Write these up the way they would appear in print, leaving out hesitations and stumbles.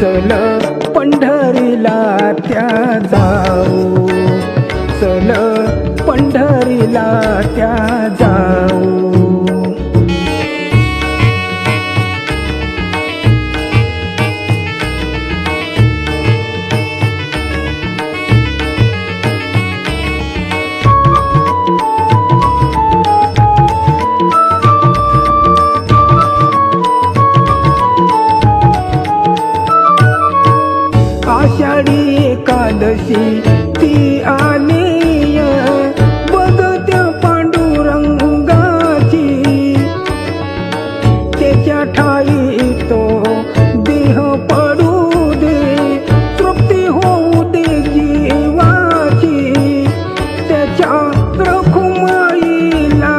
चल पंढरीला त्या जाऊ, चल पंढरीला त्या जाऊ. आषाढी एकादशी ती आलीय, बघत्या पांडुरंगाची. त्याच्या ठाई तो देह पडू दे, तृप्ती होऊ दे जीवाची. त्याच्या रखुमाईला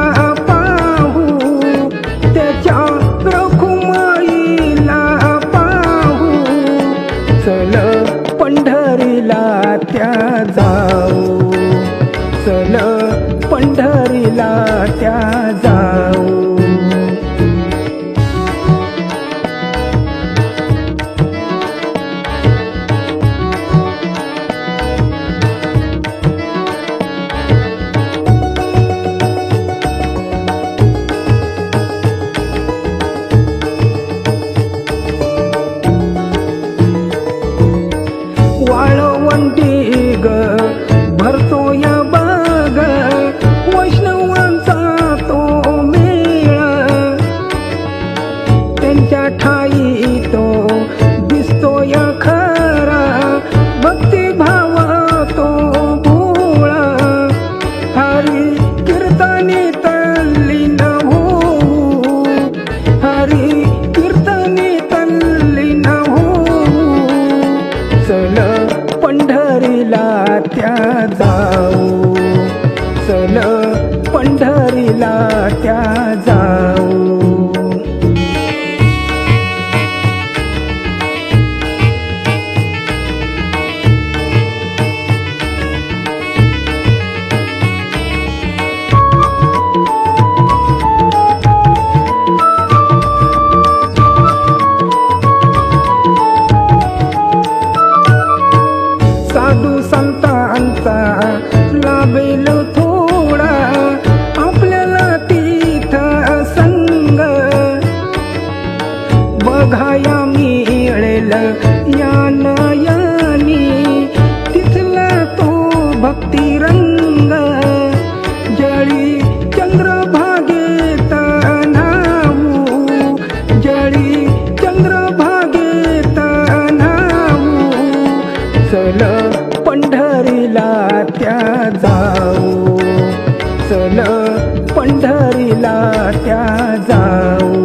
पाहू, त्याच्या रखुमाईला पाहू. चल पंढरीला त्या जाऊ, चल पंढरीला त्या जाऊ. वाळवंटी ग भरतो या बाग, वैष्णवांचा तो मेळा. त्यांच्या ठाई तो दिसतो या खरा, भक्तिभाव तो भोळा. हरी कीर्तनी तल्लीन होऊ, हरी कीर्तनी तल्लीन होऊ. चल पंढरीला त्या जाऊ, चल पंढरीला त्या जाऊ. साधू संतांचा लाभेल थोडा, आपल्याला तीर्थ संग. बघाया मिळेल या नयनी, तिथला तो भक्ती रंग. जळी चंद्रभागेत न्हावू, जळी चंद्रभागेत न्हावू. चल पंढरीला त्या जाऊ, चल पंढरीला त्या जाऊ.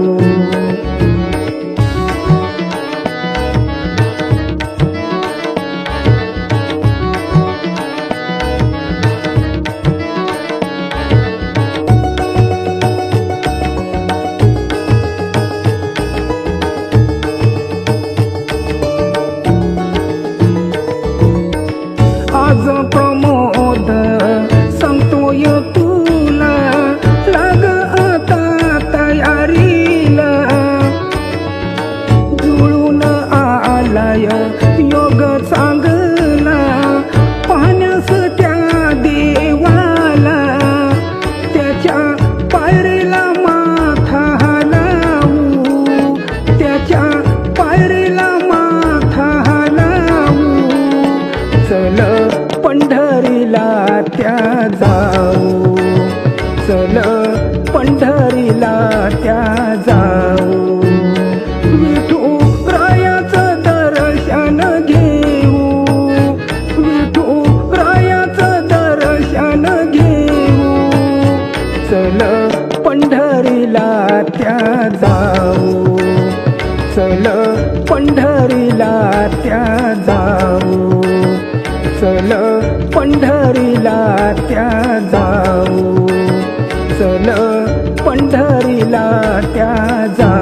आज प्रमोद सांगतोय तुला, लाग आता तयारीला. जुळून आलाय योग चांगला, पाहण्यास त्या देवाला. त्याच्या पायरीला माथा लावू, त्याच्या पायरीला माथा लावू. चल पंढरीला त्या जाऊ, चल पंढरीला त्या जाऊ. विठुरायाचं दर्शन घेऊ, विठुरायाचं दर्शन घेऊ. चल पंढरीला त्या जाऊ, चल पंढरीला त्या जाऊ, चल पंढरीला त्या जाऊ, चल पंढरीला त्या जाऊ.